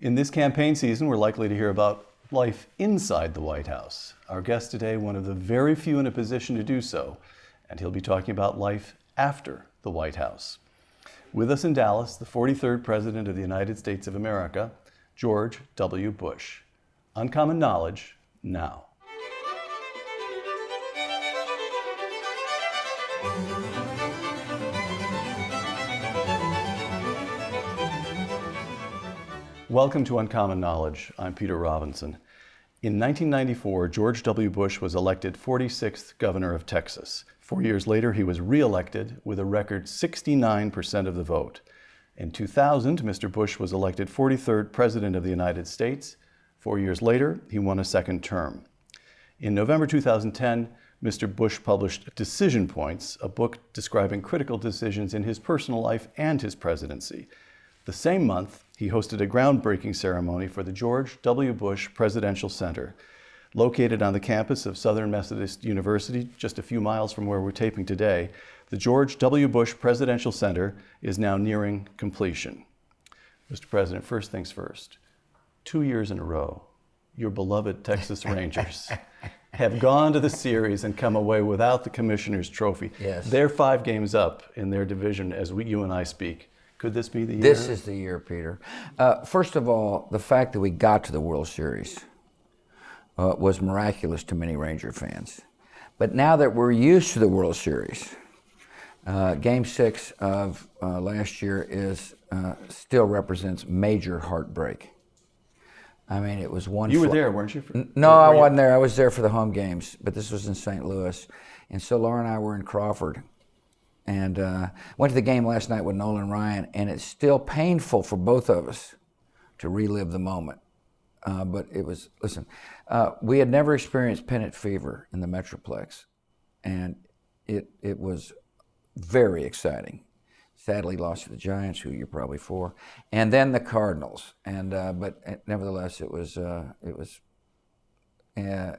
In this campaign season, we're likely to hear about life inside the White House. Our guest today, one of the very few in a position to do so, and he'll be talking about life after the White House. With us in Dallas, the 43rd President of the United States of America, George W. Bush. Uncommon Knowledge, now. Welcome to Uncommon Knowledge. I'm Peter Robinson. In 1994, George W. Bush was elected 46th governor of Texas. 4 years later, he was re-elected with a record 69% of the vote. In 2000, Mr. Bush was elected 43rd President of the United States. 4 years later, he won a second term. In November 2010, Mr. Bush published Decision Points, a book describing critical decisions in his personal life and his presidency. The same month, he hosted a groundbreaking ceremony for the George W. Bush Presidential Center. Located on the campus of Southern Methodist University, just a few miles from where we're taping today, the George W. Bush Presidential Center is now nearing completion. Mr. President, first things first. 2 years in a row, your beloved Texas Rangers have gone to the series and come away without the Commissioner's Trophy. Yes. They're 5 games up in their division as you and I speak. Could this be the year? This is the year, Peter. First of all, the fact that we got to the World Series was miraculous to many Ranger fans. But now that we're used to the World Series, Game 6 of last year still represents major heartbreak. I mean, it was one. You were there, weren't you? No, I wasn't there. I was there for the home games, but this was in St. Louis. And so Laura and I were in Crawford. And went to the game last night with Nolan Ryan, and it's still painful for both of us to relive the moment. But it was, listen, we had never experienced pennant fever in the Metroplex, and it was very exciting. Sadly lost to the Giants, who you're probably for, and then the Cardinals. And but nevertheless, it was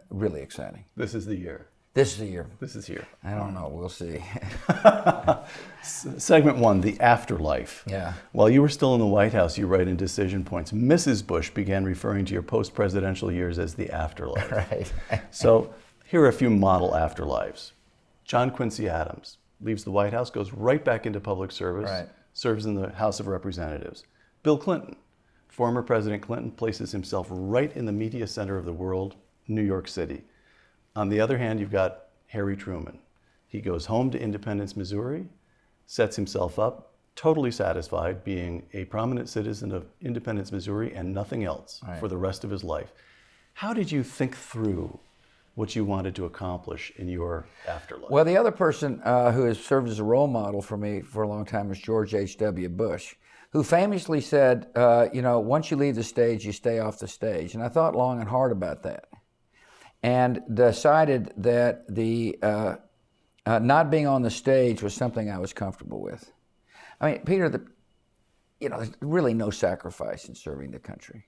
really exciting. This is the year. This is the year. This is here. I don't know. We'll see. Segment 1, the afterlife. Yeah. While you were still in the White House, you write in Decision Points, Mrs. Bush began referring to your post-presidential years as the afterlife. Right. So here are a few model afterlives. John Quincy Adams leaves the White House, goes right back into public service, Right. serves in the House of Representatives. Bill Clinton, former President Clinton, places himself right in the media center of the world, New York City. On the other hand, you've got Harry Truman. He goes home to Independence, Missouri, sets himself up, totally satisfied being a prominent citizen of Independence, Missouri, and nothing else Right. for the rest of his life. How did you think through what you wanted to accomplish in your afterlife? Well, the other person who has served as a role model for me for a long time is George H.W. Bush, who famously said, once you leave the stage, you stay off the stage. And I thought long and hard about that, and decided that the not being on the stage was something I was comfortable with. I mean, Peter, there's really no sacrifice in serving the country,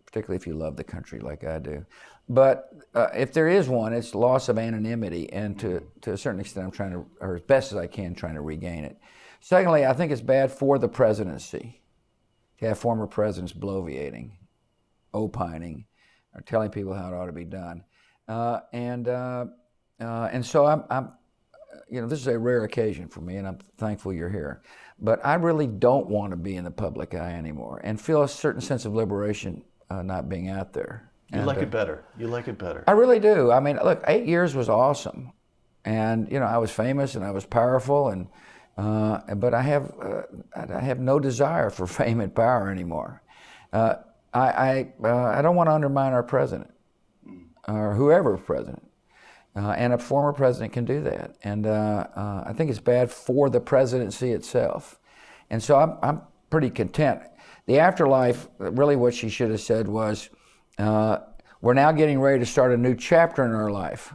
particularly if you love the country like I do. But if there is one, it's loss of anonymity, and to a certain extent, I'm trying to, or as best as I can, trying to regain it. Secondly, I think it's bad for the presidency to have former presidents bloviating, opining, or telling people how it ought to be done. And so I'm this is a rare occasion for me, and I'm thankful you're here. But I really don't want to be in the public eye anymore, and feel a certain sense of liberation not being out there. You like it better. You like it better. I really do. I mean, look, 8 years was awesome, and I was famous and I was powerful, and but I have no desire for fame and power anymore. I don't want to undermine our president, or whoever is president. And a former president can do that. And I think it's bad for the presidency itself. And so I'm pretty content. The afterlife, really what she should have said was, we're now getting ready to start a new chapter in our life.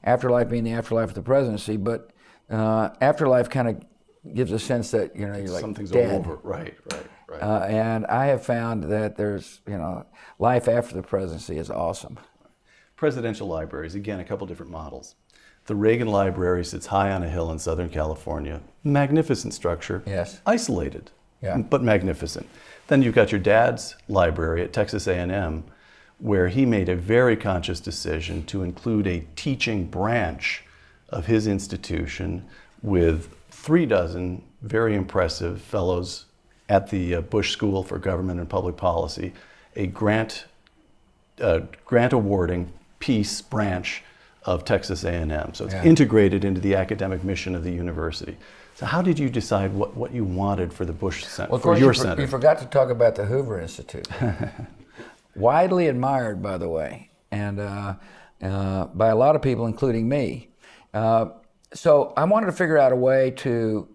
Afterlife being the afterlife of the presidency, but afterlife kind of gives a sense that, you're like something's dead. over. Right. And I have found that there's, life after the presidency is awesome. Presidential libraries, again, a couple different models. The Reagan Library sits high on a hill in Southern California. Magnificent structure. Yes. Isolated Yeah. but magnificent. Then you've got your dad's library at Texas A&M, where he made a very conscious decision to include a teaching branch of his institution with 36 very impressive fellows at the Bush School for Government and Public Policy, a grant awarding piece branch of Texas A&M. So it's integrated into the academic mission of the university. So how did you decide what you wanted for the Bush Center, Well, of for course, your center? You forgot to talk about the Hoover Institute. Widely admired, by the way, and by a lot of people, including me. So I wanted to figure out a way to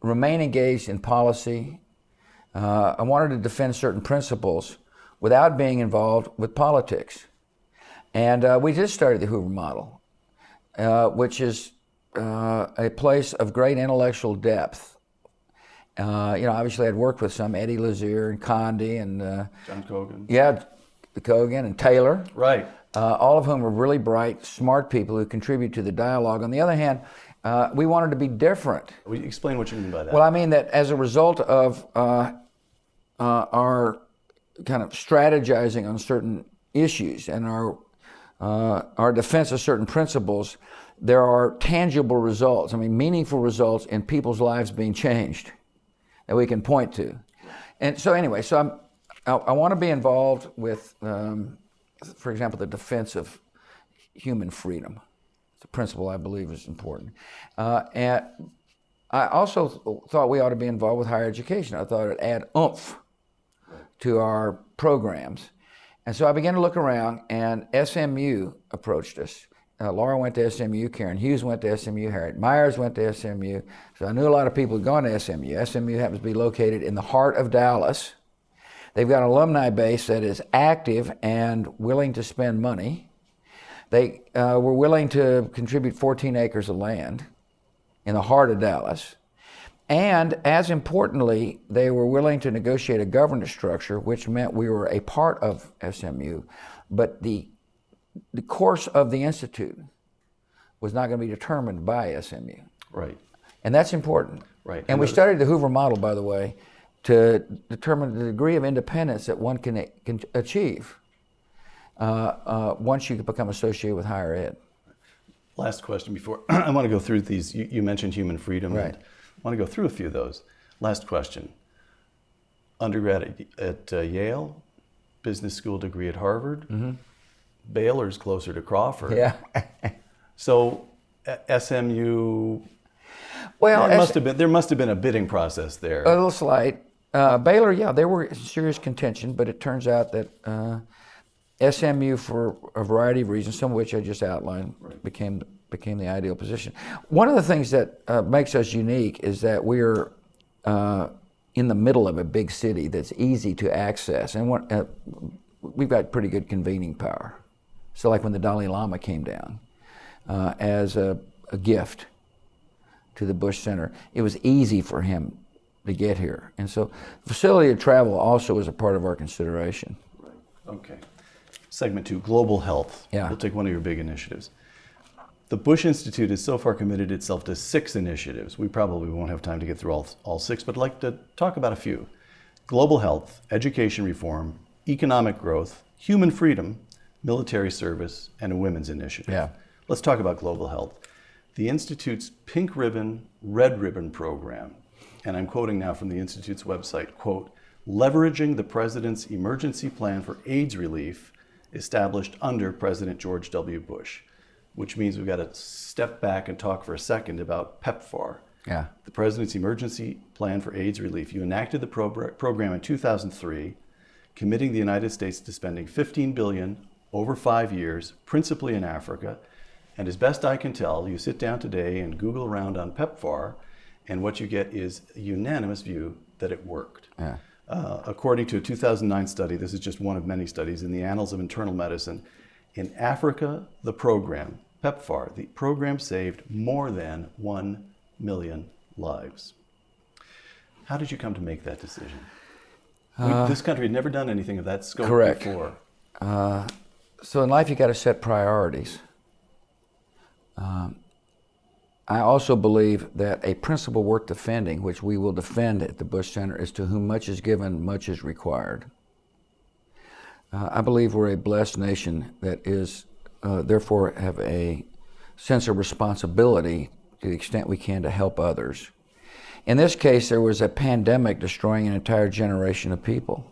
remain engaged in policy. I wanted to defend certain principles without being involved with politics. And we just started the Hoover model, which is a place of great intellectual depth. Obviously I'd worked with some, Eddie Lazier and Condi and John Cogan. Yeah, Cogan and Taylor. Right. All of whom are really bright, smart people who contribute to the dialogue. On the other hand, we wanted to be different. Will you explain what you mean by that? Well, I mean that as a result of our kind of strategizing on certain issues and our defense of certain principles, there are tangible results, meaningful results in people's lives being changed that we can point to. And so anyway, I want to be involved with, for example, the defense of human freedom. It's a principle I believe is important. And I also thought we ought to be involved with higher education. I thought it'd add oomph to our programs. And so I began to look around, and SMU approached us. Laura went to SMU, Karen Hughes went to SMU, Harriet Myers went to SMU. So I knew a lot of people had gone to SMU. SMU happens to be located in the heart of Dallas. They've got an alumni base that is active and willing to spend money. They were willing to contribute 14 acres of land in the heart of Dallas. And as importantly, they were willing to negotiate a governance structure, which meant we were a part of SMU, but the course of the Institute was not going to be determined by SMU. Right. And that's important. Right. And we studied the Hoover model, by the way, to determine the degree of independence that one can achieve once you become associated with higher ed. Last question before I want to go through these. You mentioned human freedom. Right. And I want to go through a few of those. Last question. Undergrad at Yale, business school degree at Harvard. Mm-hmm. Baylor's closer to Crawford. Yeah. So SMU. Well, there must have been a bidding process there. A little slight. Baylor, yeah, they were in serious contention, but it turns out that SMU, for a variety of reasons, some of which I just outlined, right, became the ideal position. One of the things that makes us unique is that we're in the middle of a big city that's easy to access, and we've got pretty good convening power. So like when the Dalai Lama came down as a gift to the Bush Center, it was easy for him to get here. And so facility of travel also is a part of our consideration. Right. Okay. Segment 2, global health. Yeah. We'll take one of your big initiatives. The Bush Institute has so far committed itself to 6 initiatives. We probably won't have time to get through all 6, but I'd like to talk about a few. Global health, education reform, economic growth, human freedom, military service, and a women's initiative. Yeah. Let's talk about global health. The Institute's Pink Ribbon, Red Ribbon program, and I'm quoting now from the Institute's website, quote, leveraging the President's emergency plan for AIDS relief established under President George W. Bush, which means we've got to step back and talk for a second about PEPFAR. Yeah. The President's emergency plan for AIDS relief. You enacted the program in 2003, committing the United States to spending $15 billion over 5 years, principally in Africa. And as best I can tell, you sit down today and Google around on PEPFAR, and what you get is a unanimous view that it worked. Yeah. According to a 2009 study, this is just one of many studies in the Annals of Internal Medicine, in Africa, the program, PEPFAR, the program saved more than 1 million lives. How did you come to make that decision? This country had never done anything of that scope correct. before. So in life, you got to set priorities. I also believe that a principle worth defending, which we will defend at the Bush Center, is to whom much is given, much is required. I believe we're a blessed nation that is, therefore, have a sense of responsibility to the extent we can to help others. In this case, there was a pandemic destroying an entire generation of people.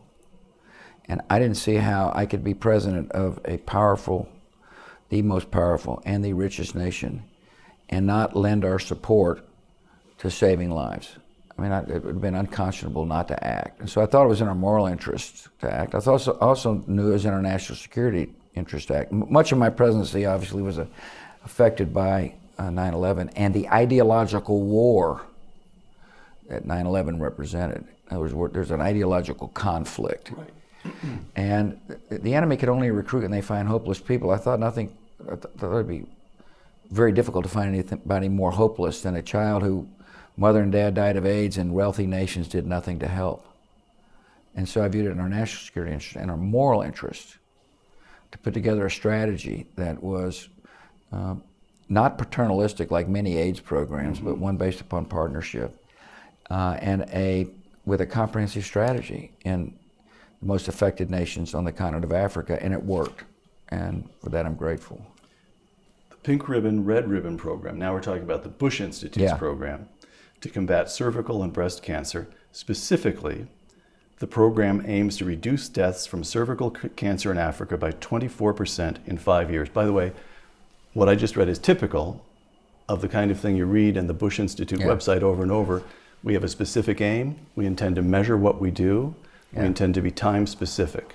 And I didn't see how I could be president of a powerful, the most powerful, and the richest nation, and not lend our support to saving lives. I mean, it would have been unconscionable not to act. And so I thought it was in our moral interest to act. I also knew it was in our national security interest to act. Much of my presidency obviously was affected by 9/11 and the ideological war that 9/11 represented. In other words, there's an ideological conflict. Right. And the enemy could only recruit and they find hopeless people. I thought it would be very difficult to find anybody more hopeless than a child who mother and dad died of AIDS and wealthy nations did nothing to help. And so I viewed it in our national security interest and our moral interest to put together a strategy that was not paternalistic like many AIDS programs, but one based upon partnership and with a comprehensive strategy in the most affected nations on the continent of Africa, and it worked. And for that, I'm grateful. The Pink Ribbon, Red Ribbon program, now we're talking about the Bush Institute's program to combat cervical and breast cancer. Specifically, the program aims to reduce deaths from cervical cancer in Africa by 24% in 5 years. By the way, what I just read is typical of the kind of thing you read in the Bush Institute website over and over. We have a specific aim. We intend to measure what we do. We intend to be time specific.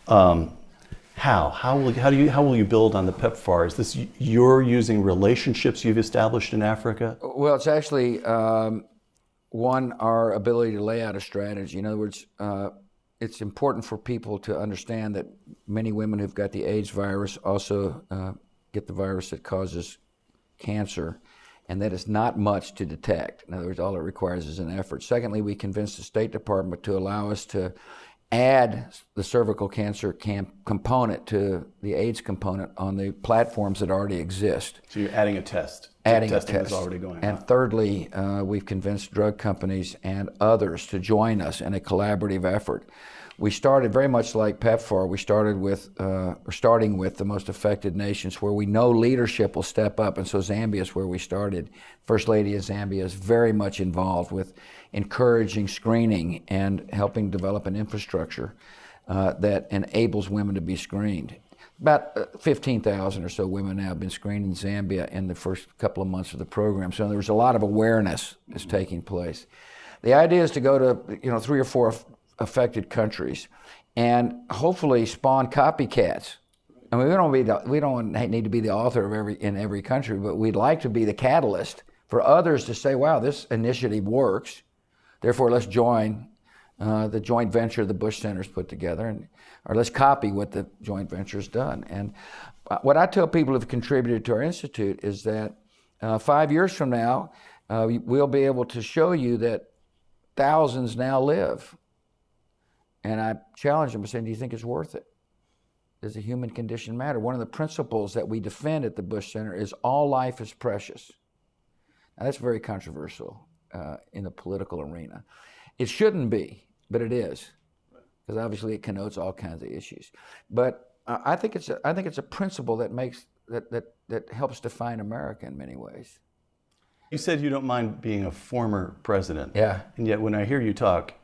How will you build on the PEPFAR? Is this you're using relationships you've established in Africa? Well, it's actually our ability to lay out a strategy. In other words, it's important for people to understand that many women who've got the AIDS virus also get the virus that causes cancer, and that is not much to detect. In other words, all it requires is an effort. Secondly, we convinced the State Department to allow us to add the cervical cancer component to the AIDS component on the platforms that already exist. So you're adding a test. Adding testing a test. is already going on. And thirdly, we've convinced drug companies and others to join us in a collaborative effort. We started very much like PEPFAR. We started with, starting with the most affected nations where we know leadership will step up. And so Zambia is where we started. First Lady of Zambia is very much involved with encouraging screening and helping develop an infrastructure that enables women to be screened. About 15,000 or so women now have been screened in Zambia in the first couple of months of the program. So there's a lot of awareness that's taking place. The idea is to go to 3 or 4 affected countries and hopefully spawn copycats. I mean, we don't need to be the author of in every country, but we'd like to be the catalyst for others to say, wow, this initiative works. Therefore, let's join the joint venture the Bush Center's put together, or let's copy what the joint venture's done. And what I tell people who've contributed to our institute is that 5 years from now, we'll be able to show you that thousands now live. And I challenge them by saying, do you think it's worth it? Does the human condition matter? One of the principles that we defend at the Bush Center is all life is precious. Now, that's very controversial in the political arena. It shouldn't be, but it is, because obviously it connotes all kinds of issues. But I think it's a principle that makes that helps define America in many ways. You said you don't mind being a former president. Yeah. And yet when I hear you talk,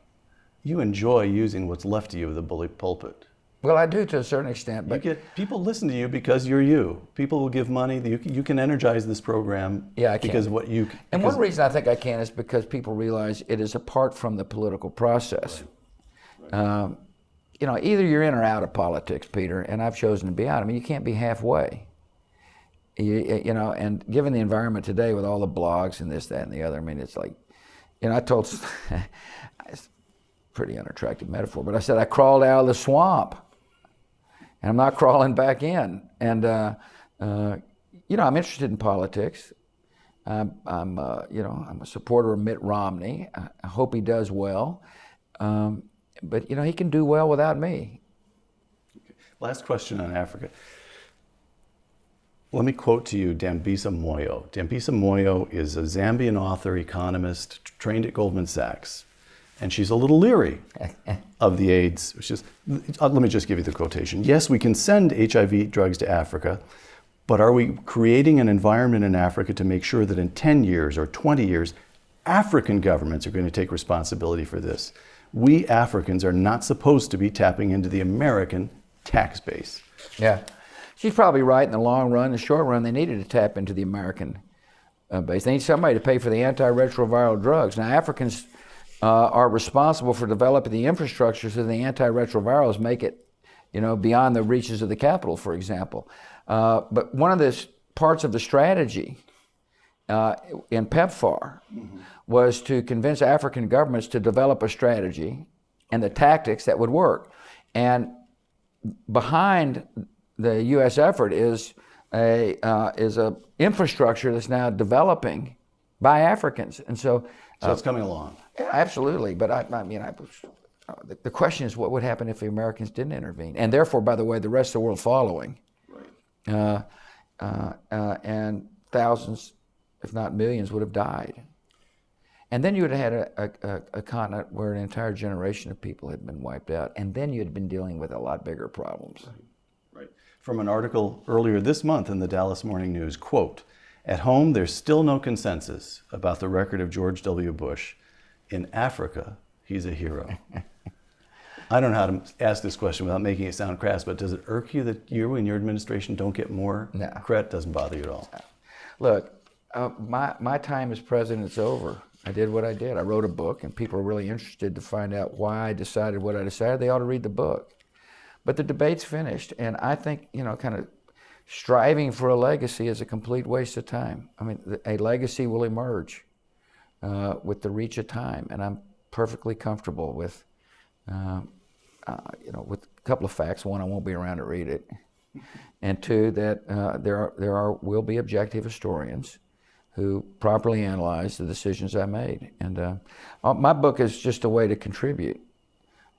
you enjoy using what's left of you of the bully pulpit. Well, I do to a certain extent, but people listen to you because you're you. People will give money. You can energize this program because of what you can. And one reason I think I can is because people realize it is apart from the political process. Right. Either you're in or out of politics, Peter, and I've chosen to be out. I mean, you can't be halfway. And given the environment today with all the blogs and this, that, and the other, I mean, it's like, I told, it's a pretty unattractive metaphor, but I said I crawled out of the swamp. And I'm not crawling back in. And I'm interested in politics. I'm a supporter of Mitt Romney. I hope he does well. But he can do well without me. Last question on Africa. Let me quote to you Dambisa Moyo. Dambisa Moyo is a Zambian author, economist, trained at Goldman Sachs. And she's a little leery of the AIDS. Let me just give you the quotation. Yes, we can send HIV drugs to Africa, but are we creating an environment in Africa to make sure that in 10 years or 20 years, African governments are going to take responsibility for this? We Africans are not supposed to be tapping into the American tax base. Yeah. She's probably right in the long run. In the short run, they needed to tap into the American base. They need somebody to pay for the antiretroviral drugs. Now, Africans are responsible for developing the infrastructure so the antiretrovirals make it, beyond the reaches of the capital, for example. But one of the parts of the strategy in PEPFAR was to convince African governments to develop a strategy and the tactics that would work. And behind the U.S. effort is a infrastructure that's now developing by Africans, and so it's coming along. Absolutely, but the question is, what would happen if the Americans didn't intervene, and therefore, by the way, the rest of the world following, right? And thousands, if not millions, would have died, and then you would have had a continent where an entire generation of people had been wiped out, and then you had been dealing with a lot bigger problems. Right. From an article earlier this month in the Dallas Morning News, quote, "At home, there's still no consensus about the record of George W. Bush. In Africa, he's a hero." I don't know how to ask this question without making it sound crass, but does it irk you that you and your administration don't get more credit? Doesn't bother you at all? Look, my time as president is over. I did what I did. I wrote a book, and people are really interested to find out why I decided what I decided. They ought to read the book. But the debate's finished, and I think, kind of striving for a legacy is a complete waste of time. I mean, a legacy will emerge with the reach of time, and I'm perfectly comfortable with, with a couple of facts. One, I won't be around to read it, and two, that there will be objective historians who properly analyze the decisions I made. And my book is just a way to contribute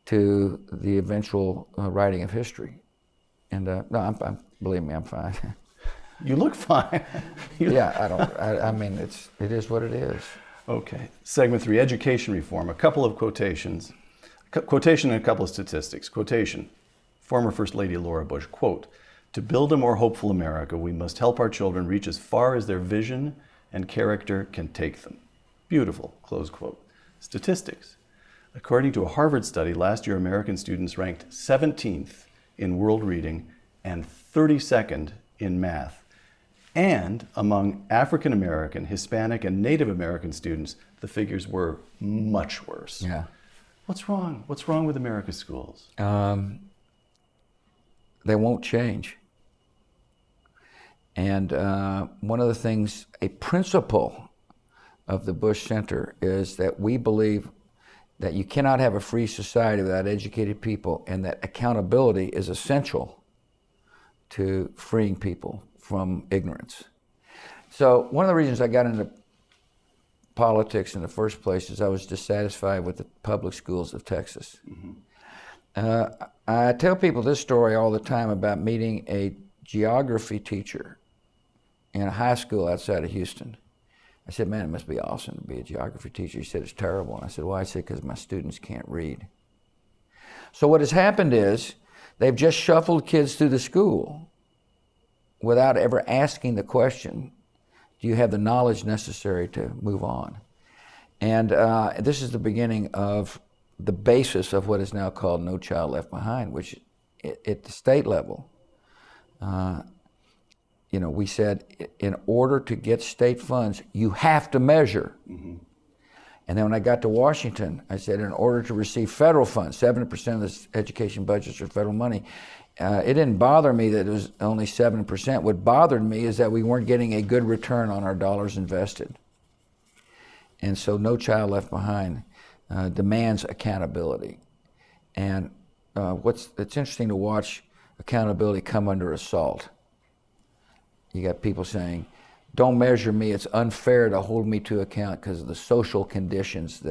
to the eventual writing of history. And no, believe me, I'm fine. You look fine. Yeah, I mean, it is what it is. Okay. Segment 3, education reform. A couple of quotations. Quotation and a couple of statistics. Quotation, former First Lady Laura Bush, quote, "To build a more hopeful America, we must help our children reach as far as their vision and character can take them." Beautiful, close quote. Statistics. According to a Harvard study, last year American students ranked 17th in world reading and 32nd in math. And among African American, Hispanic, and Native American students, the figures were much worse. Yeah. What's wrong? What's wrong with America's schools? They won't change. And one of the things, a principle of the Bush Center is that we believe that you cannot have a free society without educated people, and that accountability is essential to freeing people from ignorance. So one of the reasons I got into politics in the first place is I was dissatisfied with the public schools of Texas. Mm-hmm. I tell people this story all the time about meeting a geography teacher in a high school outside of Houston. I said, "Man, it must be awesome to be a geography teacher." He said, "It's terrible." And I said, "Why?" I said, "Because my students can't read." So what has happened is they've just shuffled kids through the school without ever asking the question, do you have the knowledge necessary to move on? And this is the beginning of the basis of what is now called No Child Left Behind, which at the state level, we said, in order to get state funds, you have to measure. Mm-hmm. And then when I got to Washington, I said, in order to receive federal funds, 70% of the education budgets are federal money. It didn't bother me that it was only 7%. What bothered me is that we weren't getting a good return on our dollars invested. And so No Child Left Behind demands accountability. And it's interesting to watch accountability come under assault. You got people saying, "Don't measure me, it's unfair to hold me to account because of the social conditions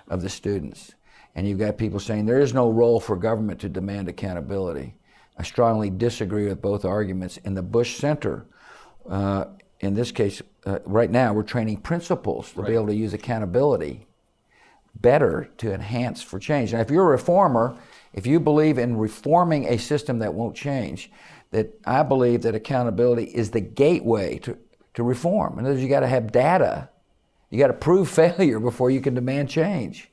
of the students." And you've got people saying, "There is no role for government to demand accountability." I strongly disagree with both arguments. In the Bush Center, in this case, right now, we're training principals to be able to use accountability better to enhance for change. Now, if you're a reformer, if you believe in reforming a system that won't change, that I believe that accountability is the gateway to reform. In other words, you got to have data. You got to prove failure before you can demand change.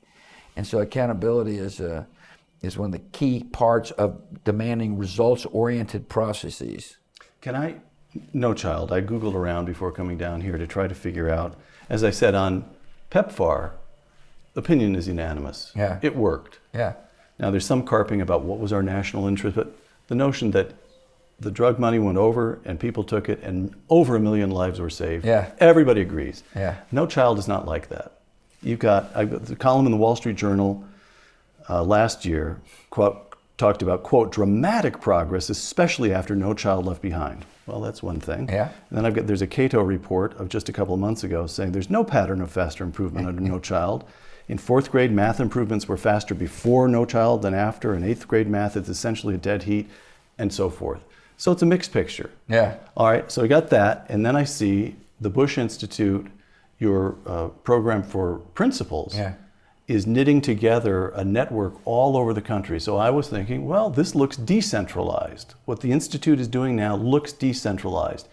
And so accountability is one of the key parts of demanding results-oriented processes. No child, I Googled around before coming down here to try to figure out, as I said, on PEPFAR, opinion is unanimous. Yeah. It worked. Yeah. Now there's some carping about what was our national interest, but the notion that the drug money went over and people took it and over 1 million lives were saved. Yeah. Everybody agrees. Yeah. No child is not like that. You've got the column in the Wall Street Journal last year talked about, quote, dramatic progress, especially after No Child Left Behind. Well, that's one thing. Yeah. And then there's a Cato report of just a couple of months ago saying there's no pattern of faster improvement under No Child. In 4th grade, math improvements were faster before No Child than after. In 8th grade math, it's essentially a dead heat, and so forth. So it's a mixed picture. Yeah. All right, so I got that, and then I see the Bush Institute, your program for principals, is knitting together a network all over the country. So I was thinking, well, this looks decentralized. What the Institute is doing now looks decentralized.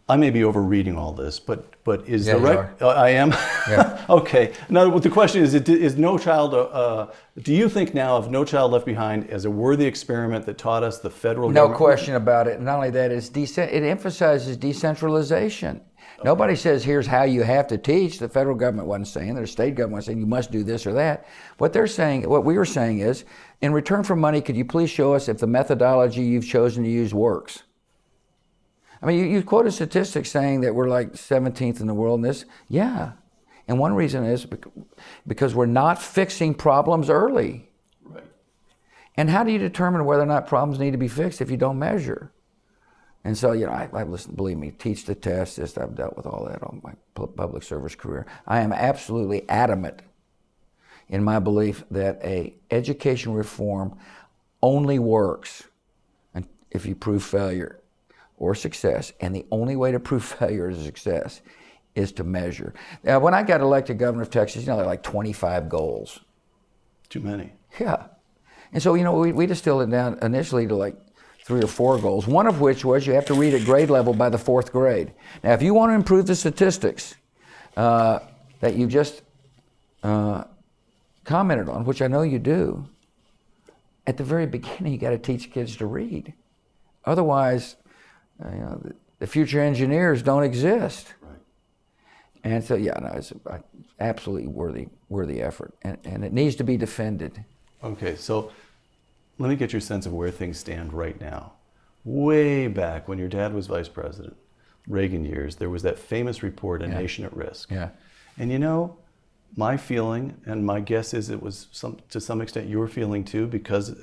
I may be overreading all this, but is the right? I am. Yeah. Okay. Now the question is No Child? Do you think now of No Child Left Behind as a worthy experiment that taught us the federal government? No question about it. Not only that, it emphasizes decentralization. Okay. Nobody says here's how you have to teach. The federal government wasn't saying. The state government was saying you must do this or that. What they're saying, what we were saying is, in return for money, could you please show us if the methodology you've chosen to use works? I mean, you quoted statistics saying that we're like 17th in the world in this. Yeah. And one reason is because we're not fixing problems early. Right. And how do you determine whether or not problems need to be fixed if you don't measure? And so, I listen, believe me, teach the test. I've dealt with all that on my public service career. I am absolutely adamant in my belief that education reform only works if you prove failure or success, and the only way to prove failure or success is to measure. Now, when I got elected governor of Texas, there are like 25 goals. Too many. Yeah. And so, we distilled it down initially to like 3 or 4 goals, one of which was you have to read at grade level by the 4th grade. Now, if you want to improve the statistics that you just commented on, which I know you do, at the very beginning, you got to teach kids to read. Otherwise, the future engineers don't exist. Right. And so, it's an absolutely worthy effort, and it needs to be defended. Okay, so let me get your sense of where things stand right now. Way back when your dad was vice president, Reagan years, there was that famous report, A Nation at Risk. Yeah. And my feeling, and my guess is it was to some extent your feeling too, because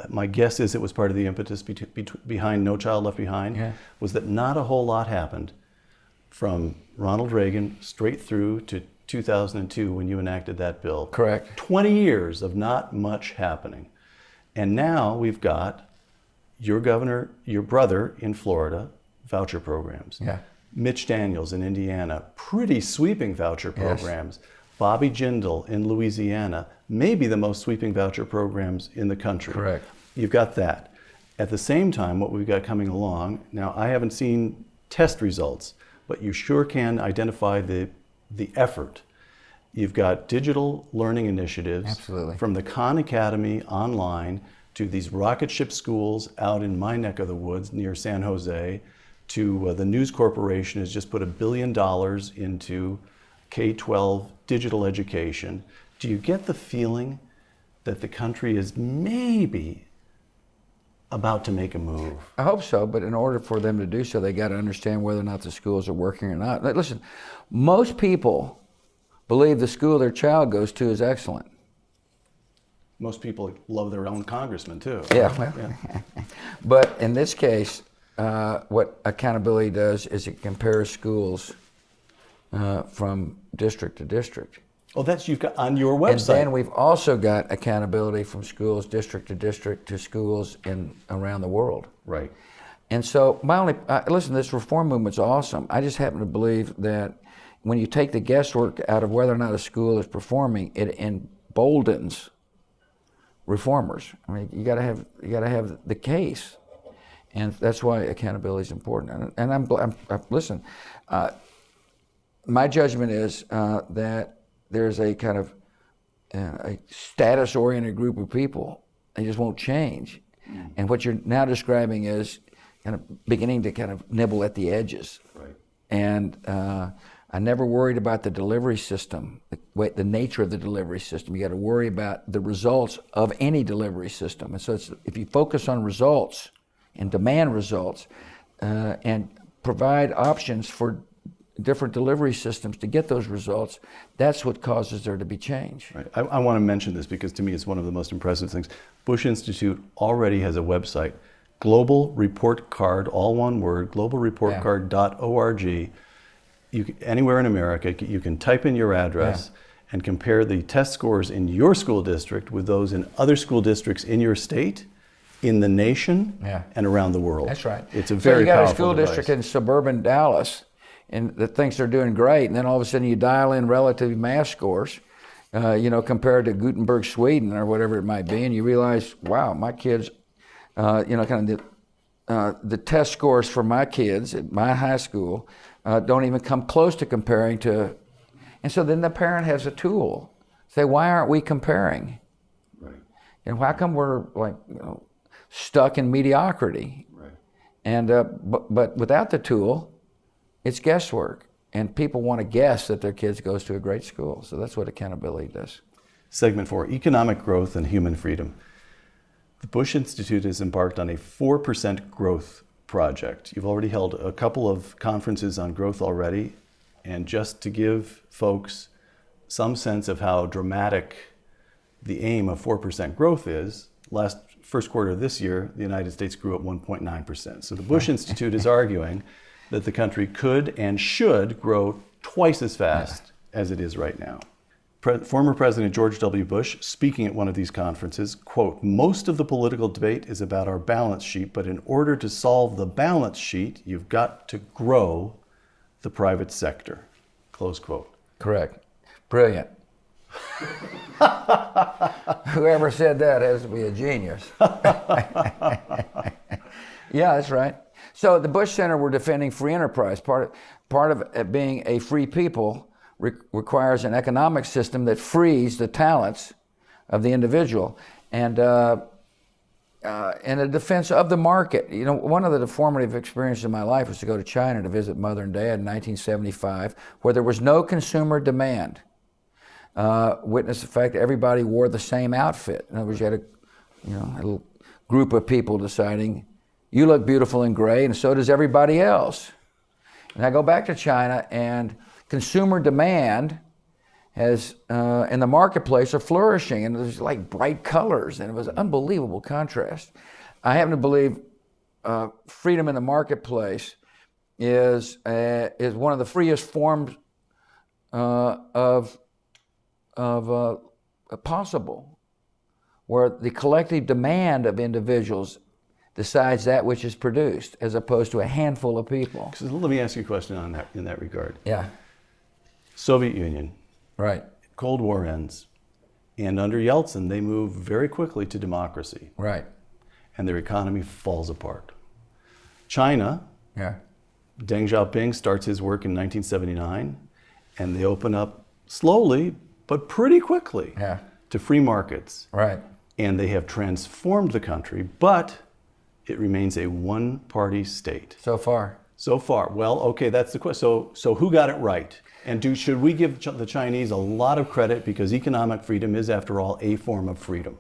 my guess is it was part of the impetus behind No Child Left Behind, was that not a whole lot happened from Ronald Reagan straight through to 2002 when you enacted that bill. Correct. 20 years of not much happening. And now we've got your governor, your brother in Florida, voucher programs. Yeah. Mitch Daniels in Indiana, pretty sweeping voucher programs. Yes. Bobby Jindal in Louisiana, maybe the most sweeping voucher programs in the country. Correct. You've got that. At the same time, what we've got coming along, now I haven't seen test results, but you sure can identify the effort. You've got digital learning initiatives. Absolutely. From the Khan Academy online to these rocket ship schools out in my neck of the woods near San Jose, to the News Corporation has just put $1 billion into K-12 digital education. Do you get the feeling that the country is maybe about to make a move? I hope so, but in order for them to do so, they got to understand whether or not the schools are working or not. Listen, most people believe the school their child goes to is excellent. Most people love their own congressman too. Yeah, well, yeah. But in this case, what accountability does is it compares schools from district to district. Oh, that's you've got on your website. And then we've also got accountability from schools, district to district, to schools around the world. Right. And so listen, this reform movement's awesome. I just happen to believe that when you take the guesswork out of whether or not a school is performing, it emboldens reformers. I mean, you got to have the case, and that's why accountability is important. And listen. My judgment is that there's a kind of a status-oriented group of people. They just won't change. And what you're now describing is kind of beginning to kind of nibble at the edges. Right. And I never worried about the delivery system, the nature of the delivery system. You got to worry about the results of any delivery system. And so if you focus on results and demand results and provide options for different delivery systems to get those results, that's what causes there to be change. Right. I want to mention this because to me it's one of the most impressive things. Bush Institute already has a website, Global Report Card, all one word, globalreportcard.org. Anywhere in America, you can type in your address and compare the test scores in your school district with those in other school districts in your state, in the nation, and around the world. That's right. It's a very powerful device. So you got a school district in suburban Dallas and that thinks they're doing great, and then all of a sudden you dial in relative math scores, compared to Gutenberg, Sweden, or whatever it might be, and you realize, wow, my kids, the test scores for my kids at my high school don't even come close to comparing to, and so then the parent has a tool. Say, why aren't we comparing? Right. And how come we're stuck in mediocrity? Right. And but without the tool, it's guesswork, and people want to guess that their kids goes to a great school. So that's what accountability does. Segment 4, economic growth and human freedom. The Bush Institute has embarked on a 4% growth project. You've already held a couple of conferences on growth already, and just to give folks some sense of how dramatic the aim of 4% growth is, first quarter of this year, the United States grew at 1.9%. So the Bush Institute is arguing that the country could and should grow twice as fast as it is right now. Former President George W. Bush, speaking at one of these conferences, quote, "Most of the political debate is about our balance sheet, but in order to solve the balance sheet, you've got to grow the private sector," close quote. Correct. Brilliant. Whoever said that has to be a genius. Yeah, that's right. So the Bush Center, we're defending free enterprise. Part of it being a free people requires an economic system that frees the talents of the individual, and a defense of the market. One of the formative experiences in my life was to go to China to visit Mother and Dad in 1975, where there was no consumer demand. Witness the fact that everybody wore the same outfit. In other words, you had a little group of people deciding, you look beautiful in gray, and so does everybody else. And I go back to China, and consumer demand has, in the marketplace, are flourishing, and there's like bright colors, and it was an unbelievable contrast. I happen to believe freedom in the marketplace is one of the freest forms of possible, where the collective demand of individuals decides that which is produced, as opposed to a handful of people. So let me ask you a question in that regard. Yeah. Soviet Union. Right. Cold War ends, and under Yeltsin, they move very quickly to democracy. Right. And their economy falls apart. China, Yeah. Deng Xiaoping starts his work in 1979, and they open up slowly, but pretty quickly, to free markets. Right. And they have transformed the country, but it remains a one-party state. So far. So far. Well, okay, that's the question. So who got it right? And should we give the Chinese a lot of credit because economic freedom is, after all, a form of freedom?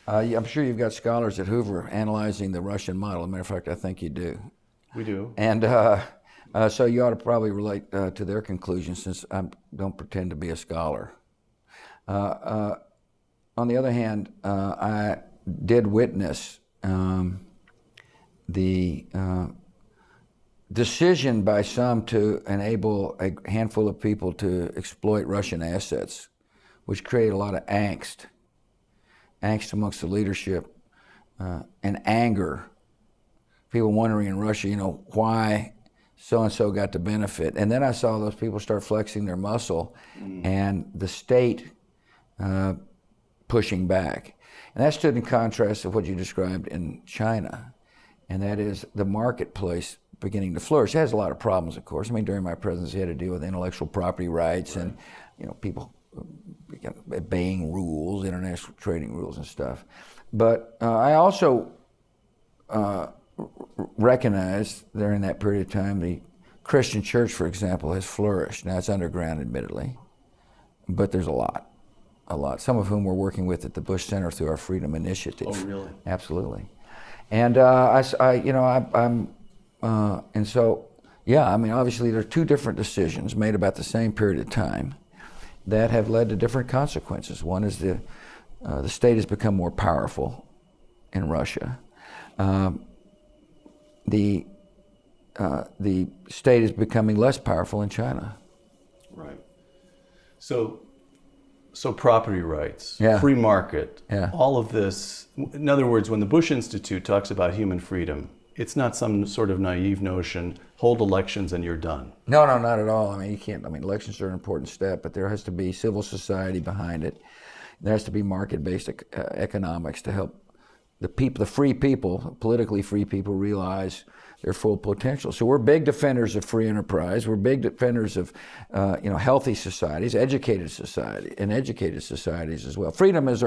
I'm sure you've got scholars at Hoover analyzing the Russian model. As a matter of fact, I think you do. We do. And so you ought to probably relate to their conclusions, since I don't pretend to be a scholar. On the other hand, I did witness the decision by some to enable a handful of people to exploit Russian assets, which created a lot of angst amongst the leadership, and anger people wondering in Russia, why so-and-so got the benefit. And then I saw those people start flexing their muscle and the state pushing back. And that stood in contrast to what you described in China, and that is the marketplace beginning to flourish. It has a lot of problems, of course. I mean, during my presidency, I had to deal with intellectual property rights and, people obeying rules, international trading rules and stuff. But I also recognized during that period of time the Christian church, for example, has flourished. Now, it's underground, admittedly, but there's a lot. Some of whom we're working with at the Bush Center through our Freedom Initiative. Oh, really? Absolutely. And and so, obviously there are two different decisions made about the same period of time that have led to different consequences. One is the state has become more powerful in Russia. The state is becoming less powerful in China. Right. So property rights, Yeah. free market, Yeah. all of this. In other words, when the Bush Institute talks about human freedom, it's not some sort of naive notion, hold elections and you're done. No, not at all. I mean, you can't. I mean, elections are an important step, but there has to be civil society behind it. There has to be market-based economics to help the people, the free people, politically free people, realize their full potential. So we're big defenders of free enterprise. We're big defenders of, healthy societies, educated societies as well. Freedom is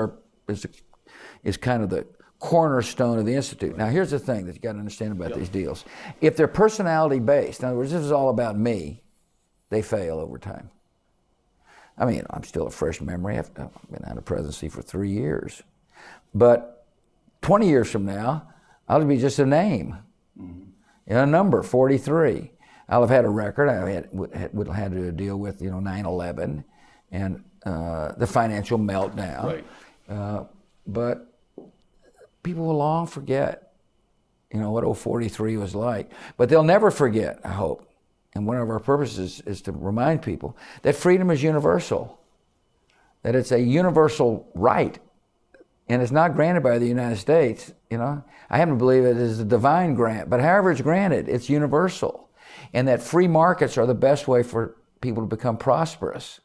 kind of the cornerstone of the Institute. Now, here's the thing that you got to understand about these deals. If they're personality-based, in other words, this is all about me, they fail over time. I mean, I'm still a fresh memory. I've been out of presidency for 3 years. But 20 years from now, I'll be just a name. A number, 43. I'll have had a record. I would have had to deal with 9/11 and the financial meltdown. Right. But people will long forget, what 43 was like. But they'll never forget, I hope. And one of our purposes is to remind people that freedom is universal, that it's a universal right, and it's not granted by the United States. I happen to believe it is a divine grant, but however it's granted, it's universal, and that free markets are the best way for people to become prosperous,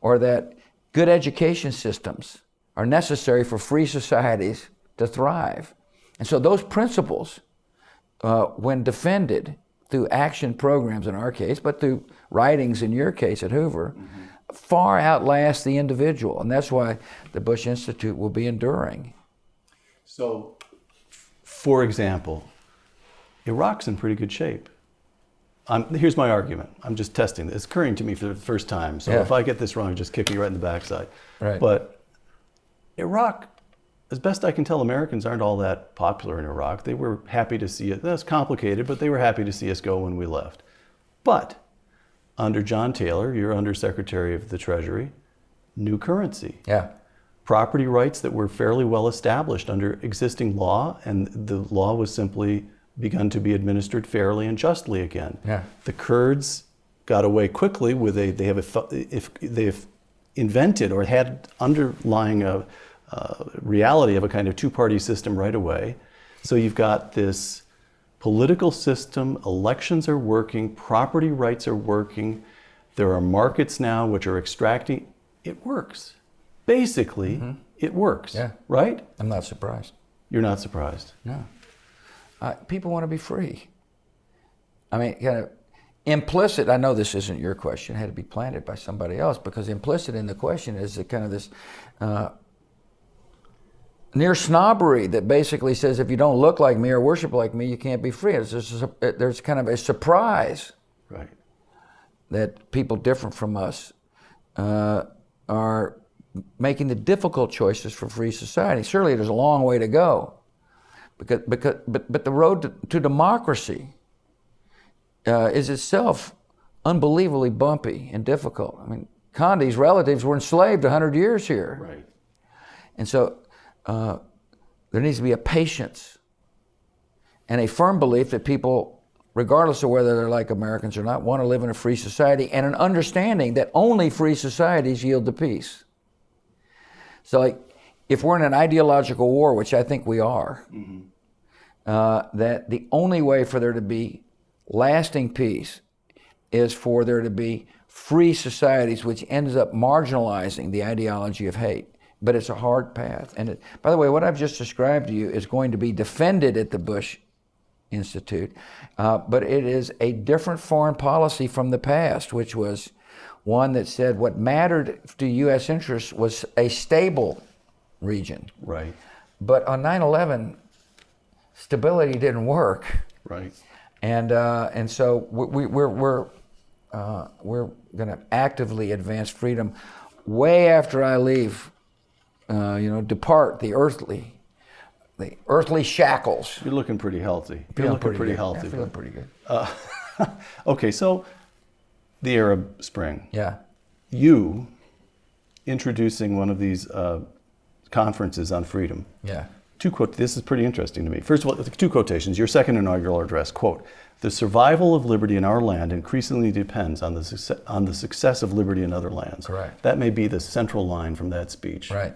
or that good education systems are necessary for free societies to thrive. And so those principles, when defended through action programs in our case, but through writings in your case at Hoover, far outlast the individual. And that's why the Bush Institute will be enduring. So, for example, Iraq's in pretty good shape. Here's my argument. I'm just testing this. It's occurring to me for the first time. So if I get this wrong, just kick me right in the backside. Right. But Iraq, as best I can tell, Americans aren't all that popular in Iraq. They were happy to see it. That's complicated, but they were happy to see us go when we left. But under John Taylor, you're Undersecretary of the Treasury, new currency. Yeah. Property rights that were fairly well established under existing law, and the law was simply begun to be administered fairly and justly again. Yeah. The Kurds got away quickly with they've invented or had underlying a reality of a kind of two-party system right away. So you've got this political system, elections are working, property rights are working, there are markets now which are extracting. It works. Basically, it works, right? I'm not surprised. You're not surprised? No. People want to be free. I mean, kind of implicit, I know this isn't your question, it had to be planted by somebody else, because implicit in the question is the kind of this near snobbery that basically says if you don't look like me or worship like me, you can't be free. There's kind of a surprise that people different from us are making the difficult choices for free society. Surely there's a long way to go, but the road to democracy is itself unbelievably bumpy and difficult. I mean, Gandhi's relatives were enslaved 100 years here. Right. And so there needs to be a patience and a firm belief that people, regardless of whether they're like Americans or not, want to live in a free society, and an understanding that only free societies yield to peace. So like, if we're in an ideological war, which I think we are, that the only way for there to be lasting peace is for there to be free societies, which ends up marginalizing the ideology of hate. But it's a hard path. And by the way, what I've just described to you is going to be defended at the Bush Institute, but it is a different foreign policy from the past, which was one that said what mattered to U.S. interests was a stable region. Right. But on 9/11, stability didn't work. Right. And so we're going to actively advance freedom way after I leave. Depart the earthly shackles. You're looking pretty healthy. You're looking pretty healthy. Yeah, feeling pretty good. Okay, so the Arab Spring. Yeah. You introducing one of these conferences on freedom. Yeah. This is pretty interesting to me. First of all, 2 quotations. Your second inaugural address, quote, "The survival of liberty in our land increasingly depends on the success of liberty in other lands." Correct. That may be the central line from that speech. Right.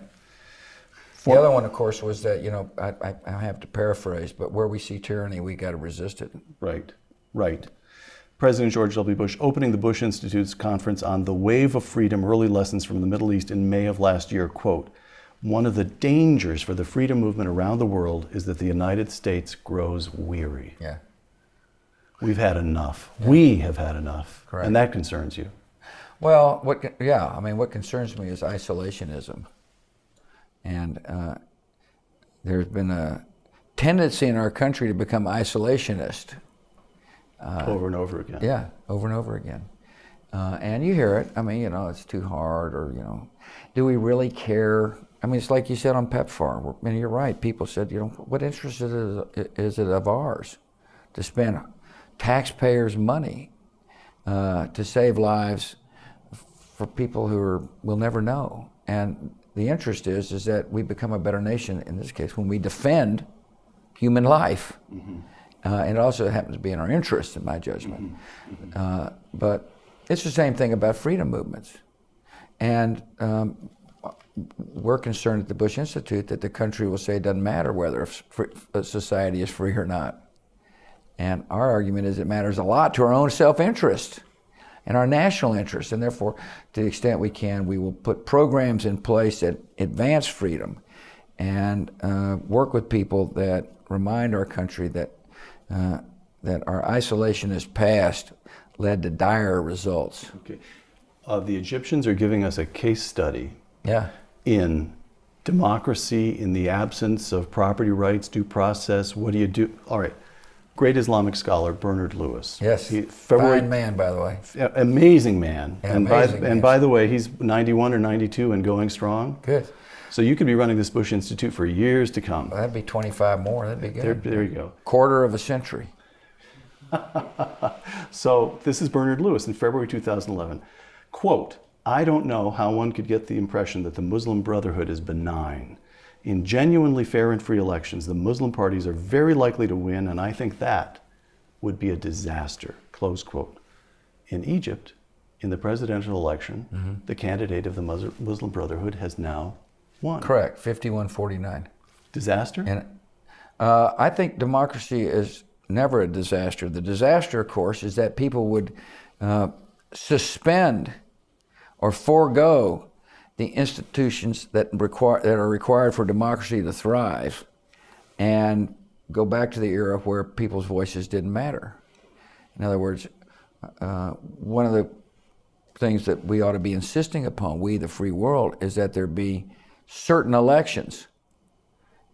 The other one, of course, was that, I have to paraphrase, but where we see tyranny, we got to resist it. Right. President George W. Bush opening the Bush Institute's conference on the wave of freedom, early lessons from the Middle East in May of last year, quote, "One of the dangers for the freedom movement around the world is that the United States grows weary." Yeah. We've had enough. Yeah. We have had enough. Correct. And that concerns you. Well, what concerns me is isolationism. And there's been a tendency in our country to become isolationist. Over and over again. Yeah, over and over again. And you hear it. It's too hard, or, do we really care? It's like you said on PEPFAR. You're right. People said, what interest is it of ours to spend taxpayers' money to save lives for people who we'll never know? And the interest is that we become a better nation, in this case, when we defend human life. Mm-hmm. And it also happens to be in our interest, in my judgment. Mm-hmm. But it's the same thing about freedom movements. And we're concerned at the Bush Institute that the country will say it doesn't matter whether a society is free or not. And our argument is it matters a lot to our own self-interest and our national interest, and therefore, to the extent we can, we will put programs in place that advance freedom and work with people that remind our country that our isolationist past led to dire results. Okay. The Egyptians are giving us a case study Yeah. in democracy, in the absence of property rights, due process. What do you do? All right. Great Islamic scholar Bernard Lewis. Yes, fine man, by the way. Amazing man. Yeah, and by the way, he's 91 or 92 and going strong. Good. So you could be running this Bush Institute for years to come. Well, that'd be 25 more. That'd be good. There you go. Quarter of a century. So this is Bernard Lewis in February 2011. Quote, "I don't know how one could get the impression that the Muslim Brotherhood is benign. In genuinely fair and free elections, the Muslim parties are very likely to win, and I think that would be a disaster." Close quote. In Egypt, in the presidential election, the candidate of the Muslim Brotherhood has now won. Correct, 51-49. Disaster? And I think democracy is never a disaster. The disaster, of course, is that people would suspend or forego the institutions that are required for democracy to thrive, and go back to the era where people's voices didn't matter. In other words, one of the things that we ought to be insisting upon, we the free world, is that there be certain elections.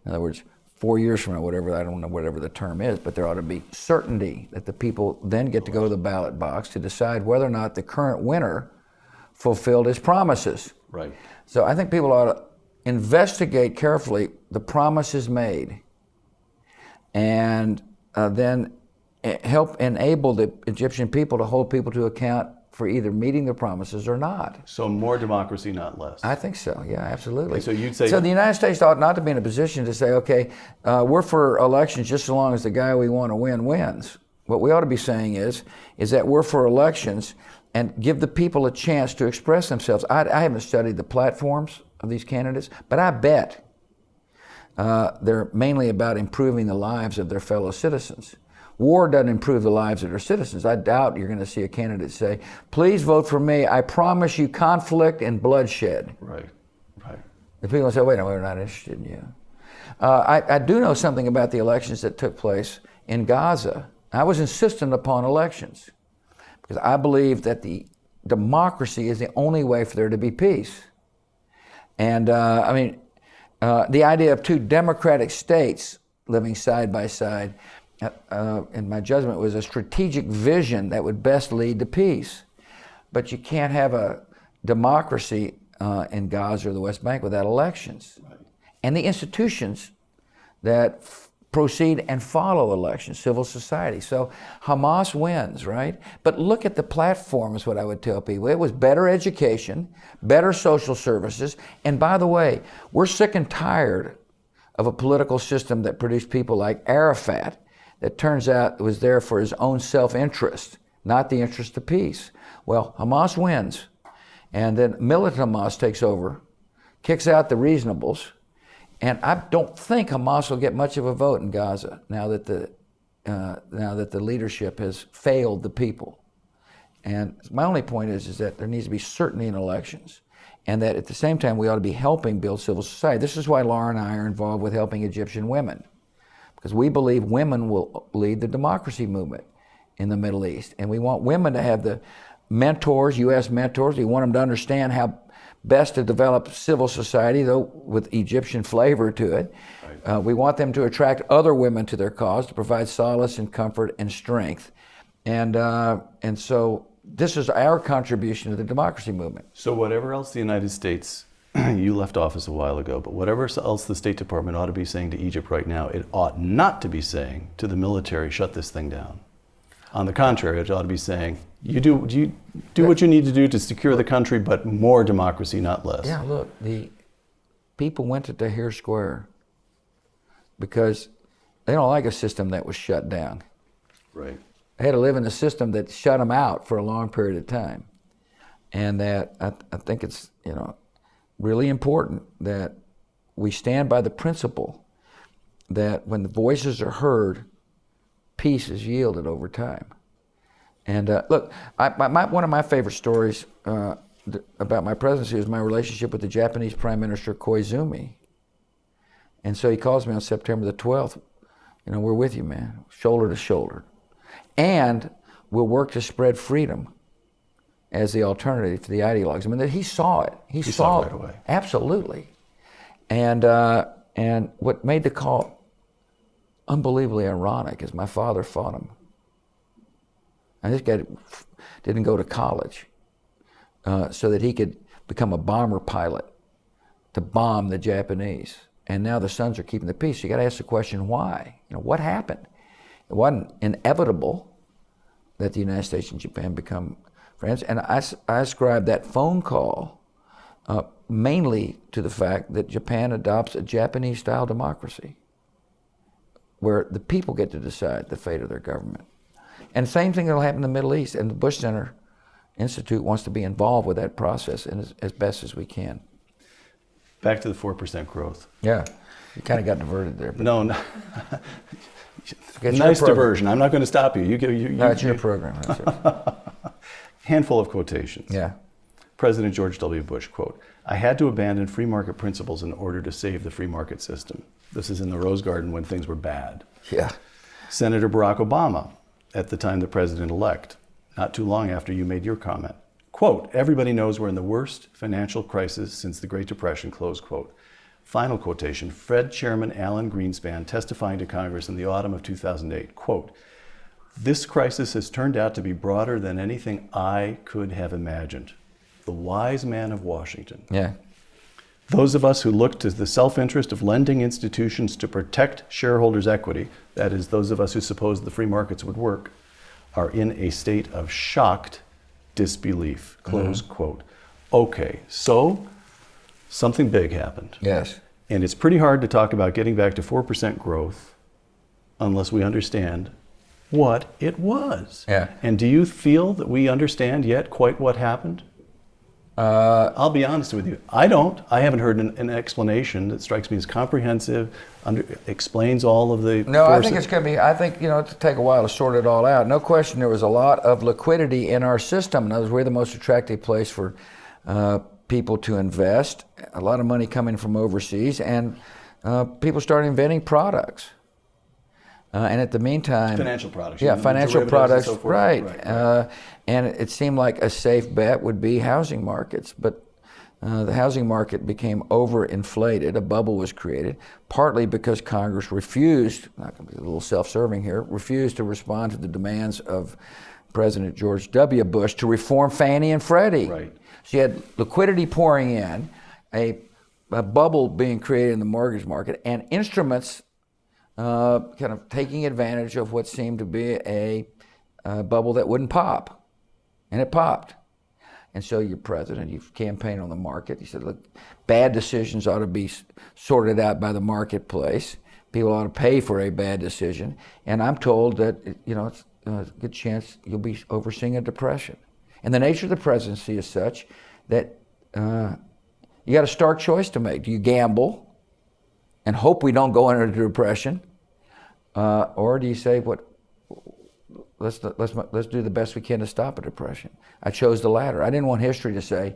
In other words, 4 years from now, I don't know whatever the term is, but there ought to be certainty that the people then get to go to the ballot box to decide whether or not the current winner fulfilled his promises. Right. So I think people ought to investigate carefully the promises made, and then help enable the Egyptian people to hold people to account for either meeting their promises or not. So more democracy, not less. I think so, yeah, absolutely. Okay, so you'd say... So the United States ought not to be in a position to say, okay, we're for elections just so long as the guy we want to win wins. What we ought to be saying is that we're for elections and give the people a chance to express themselves. I haven't studied the platforms of these candidates, but I bet they're mainly about improving the lives of their fellow citizens. War doesn't improve the lives of their citizens. I doubt you're going to see a candidate say, please vote for me, I promise you conflict and bloodshed. Right. The people say, wait, no, we're not interested in you. I do know something about the elections that took place in Gaza. I was insistent upon elections because I believe that the democracy is the only way for there to be peace. And the idea of two democratic states living side by side, in my judgment, was a strategic vision that would best lead to peace. But you can't have a democracy in Gaza or the West Bank without elections. Right. And the institutions that proceed and follow elections, civil society. So Hamas wins, right? But look at the platform is what I would tell people. It was better education, better social services, and by the way, we're sick and tired of a political system that produced people like Arafat that turns out was there for his own self-interest, not the interest of peace. Well, Hamas wins. And then militant Hamas takes over, kicks out the reasonables, and I don't think Hamas will get much of a vote in Gaza now that the leadership has failed the people. And my only point is that there needs to be certainty in elections, and that at the same time we ought to be helping build civil society. This is why Laura and I are involved with helping Egyptian women, because we believe women will lead the democracy movement in the Middle East, and we want women to have the mentors, U.S. mentors. We want them to understand how best to develop civil society, though with Egyptian flavor to it. Right. We want them to attract other women to their cause, to provide solace and comfort and strength. And so this is our contribution to the democracy movement. So whatever else the United States, you left office a while ago, but whatever else the State Department ought to be saying to Egypt right now, it ought not to be saying to the military, shut this thing down. On the contrary, it ought to be saying, you do what you need to do to secure the country, but more democracy, not less. Yeah, look, the people went to Tahrir Square because they don't like a system that was shut down. Right. They had to live in a system that shut them out for a long period of time. And that I think it's really important that we stand by the principle that when the voices are heard, peace is yielded over time. And look, one of my favorite stories about my presidency is my relationship with the Japanese Prime Minister Koizumi. And so he calls me on September the 12th. We're with you, man, shoulder to shoulder. And we'll work to spread freedom as the alternative to the ideologues. I mean, he saw it. He saw it right away. Absolutely. And what made the call unbelievably ironic is my father fought him. And this guy didn't go to college so that he could become a bomber pilot to bomb the Japanese. And now the sons are keeping the peace. So you got to ask the question, why? What happened? It wasn't inevitable that the United States and Japan become friends. And I ascribe that phone call mainly to the fact that Japan adopts a Japanese-style democracy where the people get to decide the fate of their government. And same thing that'll happen in the Middle East. And the Bush Center Institute wants to be involved with that process as best as we can. Back to the 4% growth. Yeah, you kind of got diverted there. No. Nice diversion. I'm not going to stop you. It's your program. That's it. Handful of quotations. Yeah. President George W. Bush, quote, "I had to abandon free market principles in order to save the free market system." This is in the Rose Garden when things were bad. Yeah. Senator Barack Obama, at the time the president-elect, not too long after you made your comment, quote, "Everybody knows we're in the worst financial crisis since the Great Depression," close quote. Final quotation, Fed Chairman Alan Greenspan testifying to Congress in the autumn of 2008, quote, "This crisis has turned out to be broader than anything I could have imagined." The wise man of Washington. Yeah. Those of us who look to the self-interest of lending institutions to protect shareholders' equity, that is, those of us who suppose the free markets would work, are in a state of shocked disbelief, close quote. Okay, so something big happened. Yes. And it's pretty hard to talk about getting back to 4% growth unless we understand what it was. Yeah. And do you feel that we understand yet quite what happened? I'll be honest with you. I don't. I haven't heard an explanation that strikes me as comprehensive, explains all of the No, forces. I think it's going to be, I think, it'll take a while to sort it all out. No question there was a lot of liquidity in our system. In other words, we're the most attractive place for people to invest, a lot of money coming from overseas, and people started inventing products. And at the meantime... Financial products. Yeah, financial products, and so forth. Right. And it seemed like a safe bet would be housing markets, but the housing market became overinflated. A bubble was created, partly because Congress refused, not going to be a little self-serving here, refused to respond to the demands of President George W. Bush to reform Fannie and Freddie. Right. So you had liquidity pouring in, a bubble being created in the mortgage market, and instruments kind of taking advantage of what seemed to be a bubble that wouldn't pop. And it popped. And so you're president, you've campaigned on the market. You said, look, bad decisions ought to be sorted out by the marketplace. People ought to pay for a bad decision. And I'm told that, it's a good chance you'll be overseeing a depression. And the nature of the presidency is such that you got a stark choice to make. Do you gamble and hope we don't go into a depression? Or do you say, let's do the best we can to stop a depression? I chose the latter. I didn't want history to say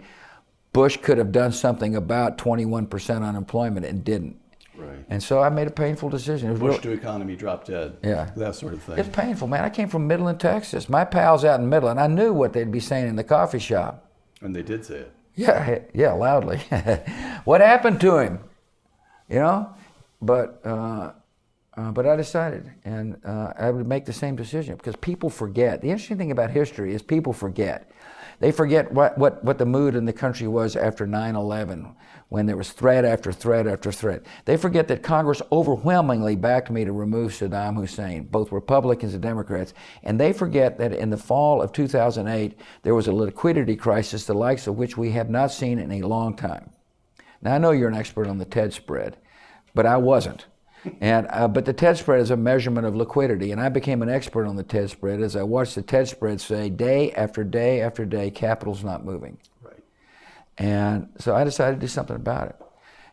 Bush could have done something about 21% unemployment and didn't. Right. And so I made a painful decision. It was Bush to economy dropped dead. Yeah. That sort of thing. It's painful, man. I came from Midland, Texas. My pals out in Midland, I knew what they'd be saying in the coffee shop. And they did say it. Yeah, loudly. What happened to him? But I decided, and I would make the same decision because people forget. The interesting thing about history is people forget. They forget what the mood in the country was after 9/11, when there was threat after threat after threat. They forget that Congress overwhelmingly backed me to remove Saddam Hussein, both Republicans and Democrats. And they forget that in the fall of 2008, there was a liquidity crisis, the likes of which we have not seen in a long time. Now, I know you're an expert on the TED spread, but I wasn't. But the TED spread is a measurement of liquidity, and I became an expert on the TED spread as I watched the TED spread say day after day after day, capital's not moving. Right. And so I decided to do something about it,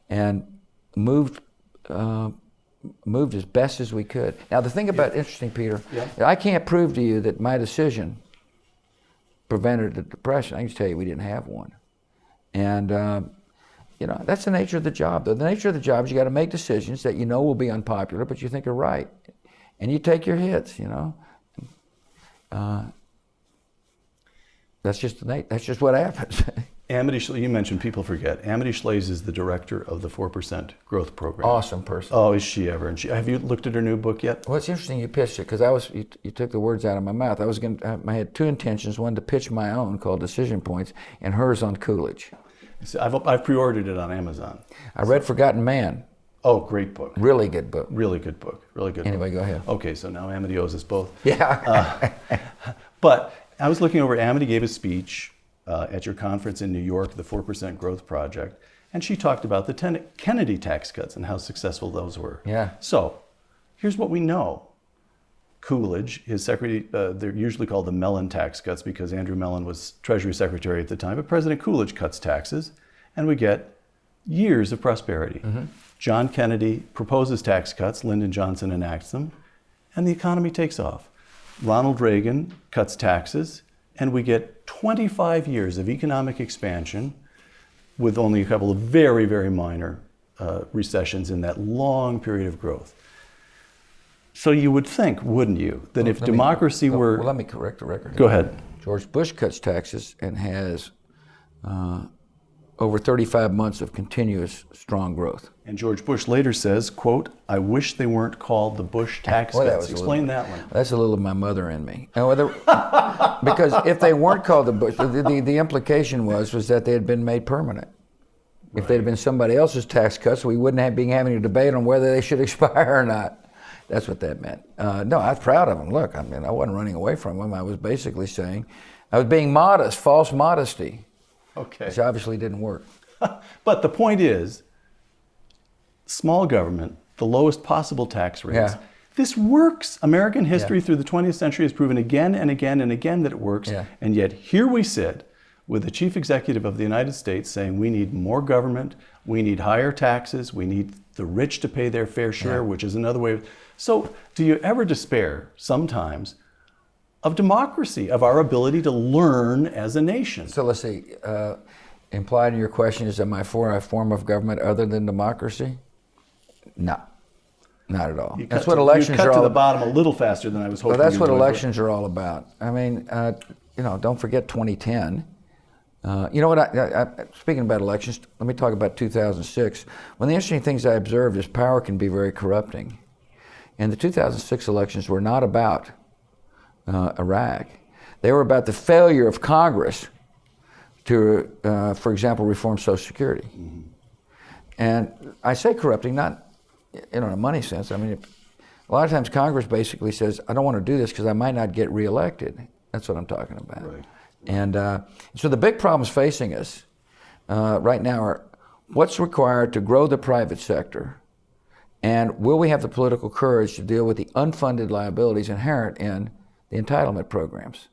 and moved as best as we could. Now the thing about interesting, Peter, I can't prove to you that my decision prevented the depression. I can just tell you we didn't have one, and. That's the nature of the job. The nature of the job is you got to make decisions that will be unpopular, but you think are right, and you take your hits. That's just what happens. You mentioned people forget. Amity Shlaes is the director of the 4% Growth Program. Awesome person. Oh, is she ever? And have you looked at her new book yet? Well, it's interesting you pitched it because you took the words out of my mouth. I had two intentions: one to pitch my own called Decision Points, and hers on Coolidge. I've pre-ordered it on Amazon. I read Forgotten Man. Oh, great book. Really good book. Really good book. Really good Anyway, book. go ahead. Okay, so now Amity owes us both. Yeah. But I was looking over, Amity gave a speech at your conference in New York, the 4% Growth Project, and she talked about the Kennedy tax cuts and how successful those were. Yeah. So here's what we know. Coolidge, his secretary, they're usually called the Mellon tax cuts because Andrew Mellon was Treasury Secretary at the time, but President Coolidge cuts taxes, and we get years of prosperity. Mm-hmm. John Kennedy proposes tax cuts, Lyndon Johnson enacts them, and the economy takes off. Ronald Reagan cuts taxes, and we get 25 years of economic expansion with only a couple of very, very minor recessions in that long period of growth. So you would think, wouldn't you, that if democracy were... Well, let me correct the record. Go ahead. George Bush cuts taxes and has over 35 months of continuous strong growth. And George Bush later says, quote, "I wish they weren't called the Bush tax cuts." Explain that one. That's a little of my mother in me. Because if they weren't called the Bush, the implication was that they had been made permanent. If they'd been somebody else's tax cuts, we wouldn't be having a debate on whether they should expire or not. That's what that meant. No, I was proud of them. Look, I wasn't running away from them. I was basically saying, I was being modest, false modesty, which obviously didn't work. But the point is, small government, the lowest possible tax rates, this works. American history through the 20th century has proven again and again and again that it works. Yeah. And yet here we sit with the chief executive of the United States saying we need more government, we need higher taxes, we need the rich to pay their fair share, which is another way. So do you ever despair sometimes of democracy, of our ability to learn as a nation? So let's see, implied in your question is, am I for a form of government other than democracy? No, not at all. That's what elections are all about. You cut to the bottom a little faster than I was hoping. Well, that's what elections are all about. I mean, don't forget 2010. You know what, speaking about elections, let me talk about 2006. One of the interesting things I observed is power can be very corrupting. And the 2006 elections were not about Iraq. They were about the failure of Congress to, for example, reform Social Security. Mm-hmm. And I say corrupting, not in a money sense. I mean, a lot of times Congress basically says, I don't want to do this because I might not get reelected. That's what I'm talking about. Right. And so the big problems facing us right now are what's required to grow the private sector, and will we have the political courage to deal with the unfunded liabilities inherent in the entitlement programs?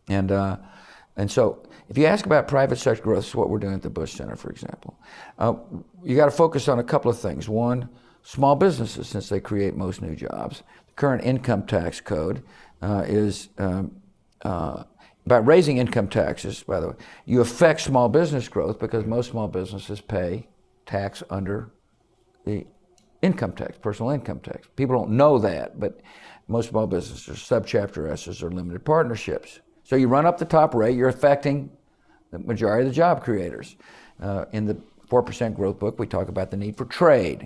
And so if you ask about private sector growth, this is what we're doing at the Bush Center, for example. You got to focus on a couple of things. One, small businesses, since they create most new jobs. The current income tax code is about raising income taxes, by the way. You affect small business growth because most small businesses pay tax under the income tax, personal income tax. People don't know that, but most small businesses are subchapter S's or limited partnerships. So you run up the top rate, you're affecting the majority of the job creators. In the 4% growth book, we talk about the need for trade.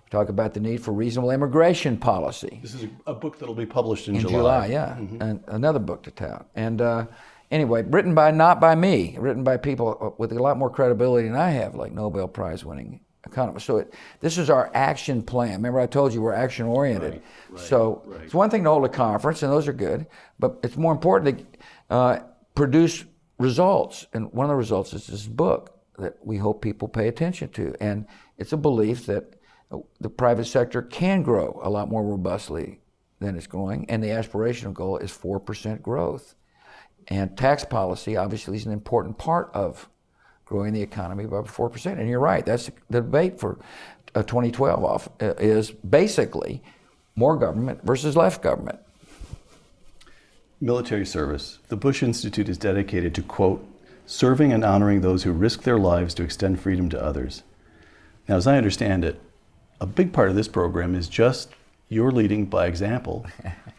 We talk about the need for reasonable immigration policy. This is a book that'll be published in July, yeah, mm-hmm. And another book to tout. And anyway, written by, not by me, written by people with a lot more credibility than I have, like Nobel Prize winning economists. So this is our action plan. Remember I told you we're action oriented. Right, so it's one thing to hold a conference, and those are good, but it's more important to produce results. And one of the results is this book that we hope people pay attention to. And it's a belief that the private sector can grow a lot more robustly than it's growing, and the aspirational goal is 4% growth. And tax policy obviously is an important part of growing the economy by 4%. And you're right, that's the debate for 2012 is basically more government versus less government. Military service. The Bush Institute is dedicated to, quote, serving and honoring those who risk their lives to extend freedom to others. Now, as I understand it, a big part of this program is just your leading by example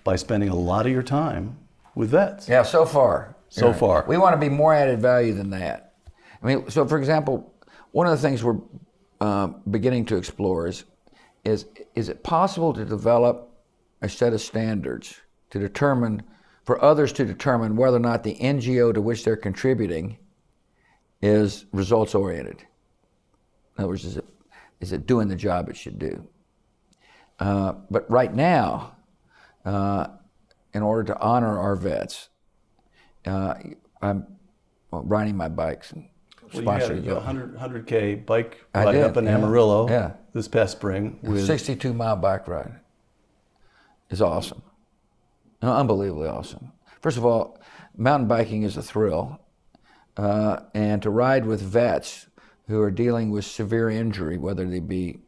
by spending a lot of your time with vets. Yeah, so far. So far. We want to be more added value than that. I mean, so for example, one of the things we're beginning to explore is it possible to develop a set of standards to determine, for others to determine whether or not the NGO to which they're contributing is results oriented? In other words, is it doing the job it should do? But right now, in order to honor our vets, I'm riding my bikes and sponsoring you had a 100K bike ride up in Amarillo this past spring. With 62-mile bike ride. It's awesome. Unbelievably awesome. First of all, mountain biking is a thrill. And to ride with vets who are dealing with severe injury, whether they be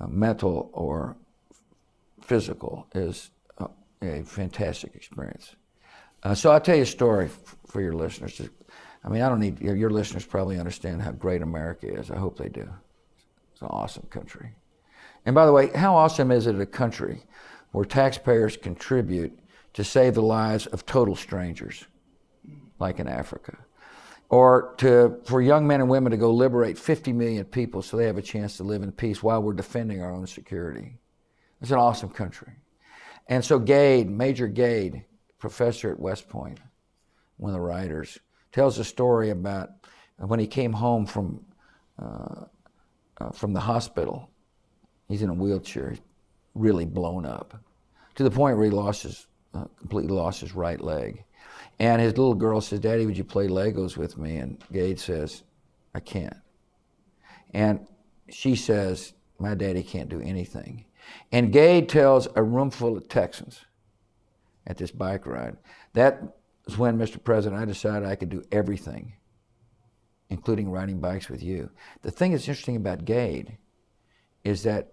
mental or physical, is a fantastic experience. So I'll tell you a story for your listeners. I mean, I don't need, your listeners probably understand how great America is. I hope they do. It's an awesome country. And by the way, how awesome is it a country where taxpayers contribute to save the lives of total strangers, like in Africa? Or for young men and women to go liberate 50 million people so they have a chance to live in peace while we're defending our own security. It's an awesome country. And so Major Gade, professor at West Point, one of the writers, tells a story about when he came home from the hospital. He's in a wheelchair, really blown up, to the point where he completely lost his right leg. And his little girl says, "Daddy, would you play Legos with me?" And Gade says, "I can't." And she says, "My daddy can't do anything." And Gade tells a room full of Texans at this bike ride, "That is when, Mr. President, I decided I could do everything including riding bikes with you. The thing that's interesting about Gade is that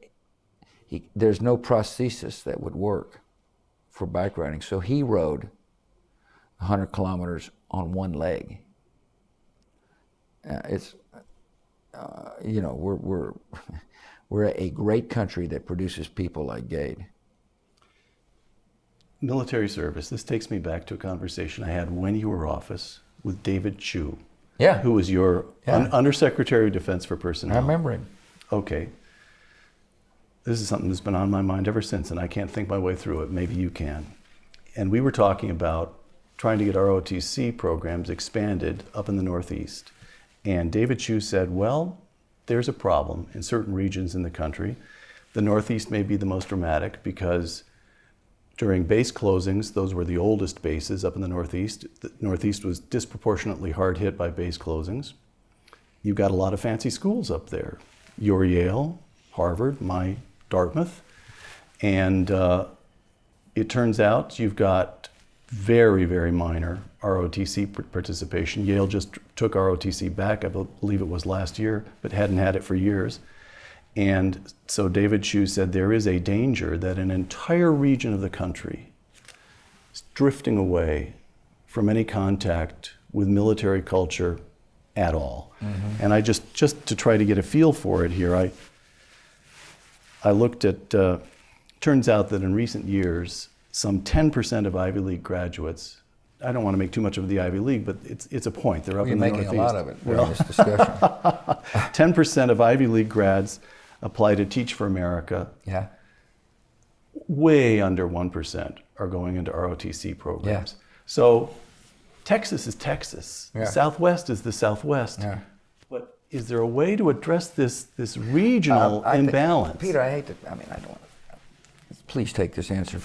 there's no prosthesis that would work for bike riding. So he rode 100 kilometers on one leg. We're a great country that produces people like Gade. Military service. This takes me back to a conversation I had when you were office with David Chu, Yeah. who was your Undersecretary of Defense for Personnel. I remember him. Okay. This is something that's been on my mind ever since, and I can't think my way through it. Maybe you can. And we were talking about trying to get ROTC programs expanded up in the Northeast. And David Chu said, well, there's a problem in certain regions in the country. The Northeast may be the most dramatic because during base closings, those were the oldest bases up in the Northeast. The Northeast was disproportionately hard hit by base closings. You've got a lot of fancy schools up there. Your Yale, Harvard, my Dartmouth. And it turns out you've got very, very minor ROTC participation. Yale just took ROTC back, I believe it was last year, but hadn't had it for years. And so David Chu said there is a danger that an entire region of the country is drifting away from any contact with military culture at all. Mm-hmm. And I just to try to get a feel for it here, I looked at, turns out that in recent years, some 10% of Ivy League graduates, I don't want to make too much of the Ivy League, but it's a point. They're up in the Northeast. You're making a lot of it during this discussion. 10% of Ivy League grads apply to Teach for America. Yeah. Way under 1% are going into ROTC programs. Yeah. So Texas is Texas. Yeah. The Southwest is the Southwest. Yeah. But is there a way to address this regional imbalance? Peter, please take this answer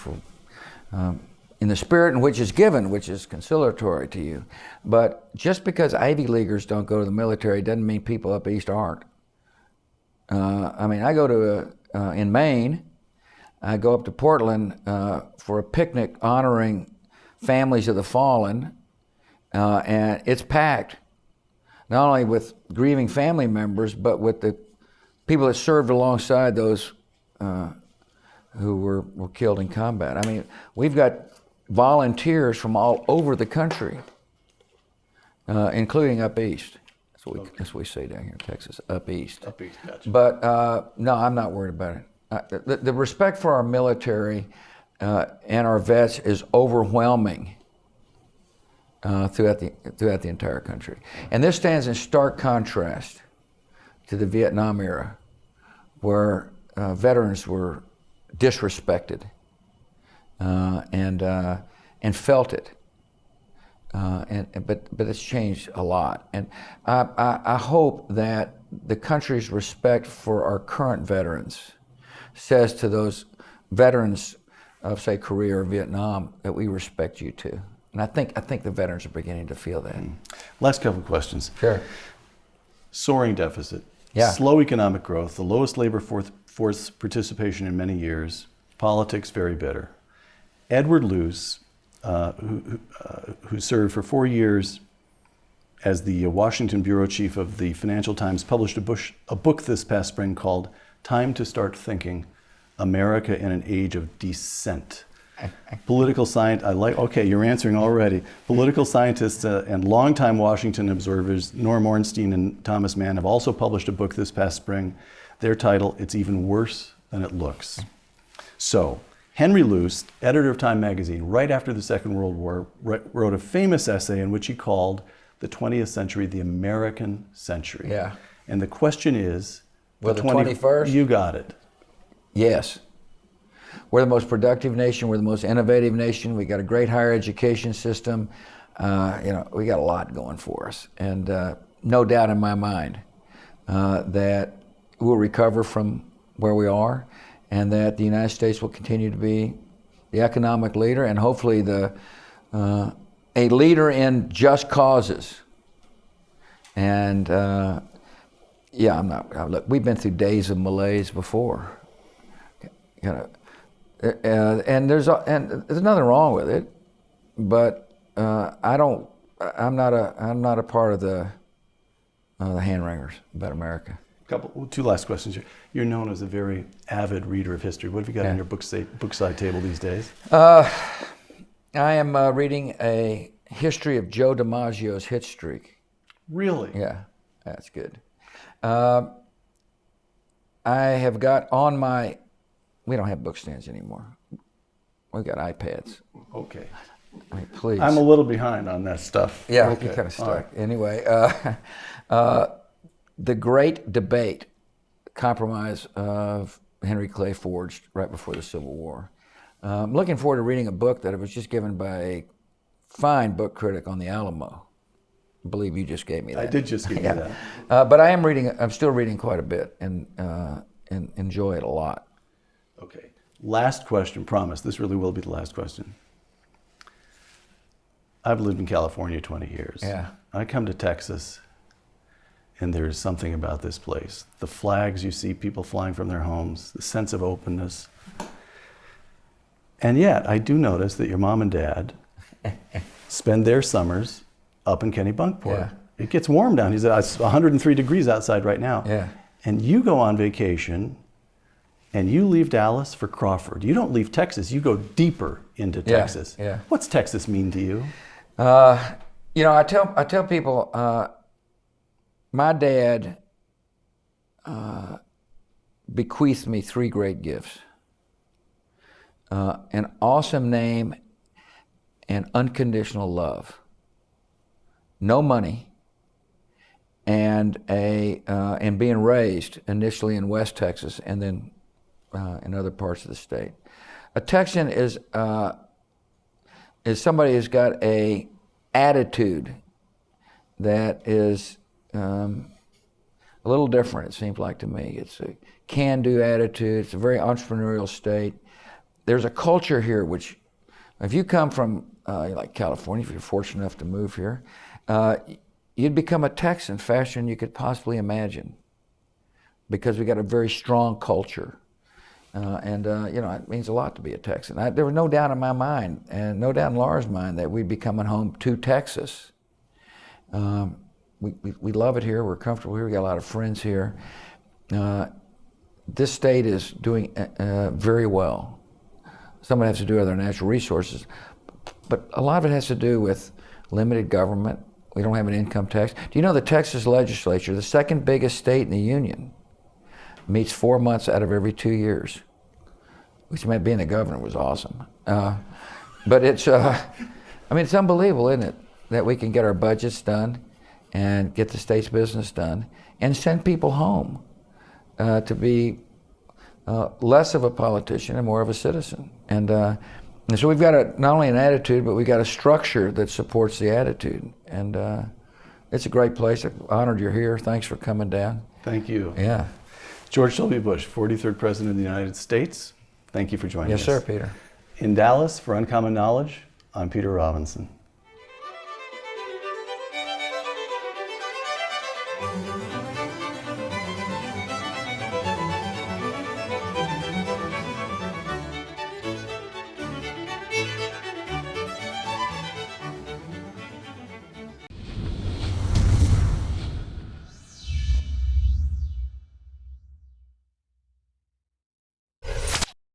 in the spirit in which it's given, which is conciliatory to you. But just because Ivy Leaguers don't go to the military doesn't mean people up east aren't. I go to, in Maine, I go up to Portland for a picnic honoring families of the fallen, and it's packed, not only with grieving family members, but with the people that served alongside those who were killed in combat. We've got volunteers from all over the country, including up east. That's what we say down here in Texas, up east. Up east, gotcha. But no, I'm not worried about it. The respect for our military and our vets is overwhelming throughout the entire country. And this stands in stark contrast to the Vietnam era, where veterans were disrespected and felt it. But it's changed a lot, and I hope that the country's respect for our current veterans says to those veterans of, say, Korea or Vietnam, that we respect you too. And I think the veterans are beginning to feel that. Last couple of questions. Sure. Soaring deficit, Yeah. slow economic growth, the lowest labor force participation in many years, politics very bitter. Edward Luce, who served for 4 years as the Washington bureau chief of the Financial Times, published a book this past spring called Time to Start Thinking, America in an Age of Dissent. Political science, okay, you're answering already. Political scientists and longtime Washington observers, Norm Ornstein and Thomas Mann, have also published a book this past spring. Their title, It's Even Worse Than It Looks. So, Henry Luce, editor of Time magazine, right after the Second World War, wrote a famous essay in which he called the 20th century the American century. Yeah. And the question is, the 21st? You got it. Yes. We're the most productive nation. We're the most innovative nation. We got a great higher education system. We got a lot going for us. And no doubt in my mind that we'll recover from where we are, and that the United States will continue to be the economic leader, and hopefully a leader in just causes. And look, we've been through days of malaise before. And there's nothing wrong with it, but I'm not a part of the hand-wringers about America. Two last questions. You're known as a very avid reader of history. What have you got on your bookside table these days? I am reading a history of Joe DiMaggio's hit streak. Really? Yeah, that's good. I have got on my, we don't have book stands anymore. We've got iPads. Okay. I mean, please. I'm a little behind on that stuff. Yeah, okay. you're kind of stuck. Right. Anyway, The Great Debate, compromise of Henry Clay forged right before the Civil War. I'm looking forward to reading a book that was just given by a fine book critic on the Alamo. I believe you just gave me that. I did just give you that. But I'm still reading quite a bit and enjoy it a lot. Okay. Last question, promise. This really will be the last question. I've lived in California 20 years. Yeah. I come to Texas, and there's something about this place. The flags you see, people flying from their homes, the sense of openness. And yet, I do notice that your mom and dad spend their summers up in Kennebunkport. Yeah. It gets warm down. It's 103 degrees outside right now. Yeah. And you go on vacation, and you leave Dallas for Crawford. You don't leave Texas. You go deeper into Texas. Yeah. What's Texas mean to you? I tell people, my dad bequeathed me 3 great gifts. An awesome name and unconditional love. No money, and being raised initially in West Texas and then in other parts of the state. A Texan is somebody who's got a attitude that is a little different, it seems like to me. It's a can-do attitude. It's a very entrepreneurial state. There's a culture here which, if you come from like California, if you're fortunate enough to move here, you'd become a Texan faster than you could possibly imagine, because we got a very strong culture. It means a lot to be a Texan. There was no doubt in my mind, and no doubt in Laura's mind, that we'd be coming home to Texas. We love it here. We're comfortable here. We got a lot of friends here. This state is doing very well. Some of it has to do with our natural resources, but a lot of it has to do with limited government. We don't have an income tax. Do you know the Texas legislature, the second biggest state in the union, meets 4 months out of every 2 years, which meant being the governor was awesome. But it's unbelievable, isn't it, that we can get our budgets done and get the state's business done and send people home to be less of a politician and more of a citizen. And so we've got not only an attitude, but we've got a structure that supports the attitude. And it's a great place. I'm honored you're here. Thanks for coming down. Thank you. Yeah. George W. Bush, 43rd President of the United States. Thank you for joining us. Yes, sir, Peter. In Dallas, for Uncommon Knowledge, I'm Peter Robinson.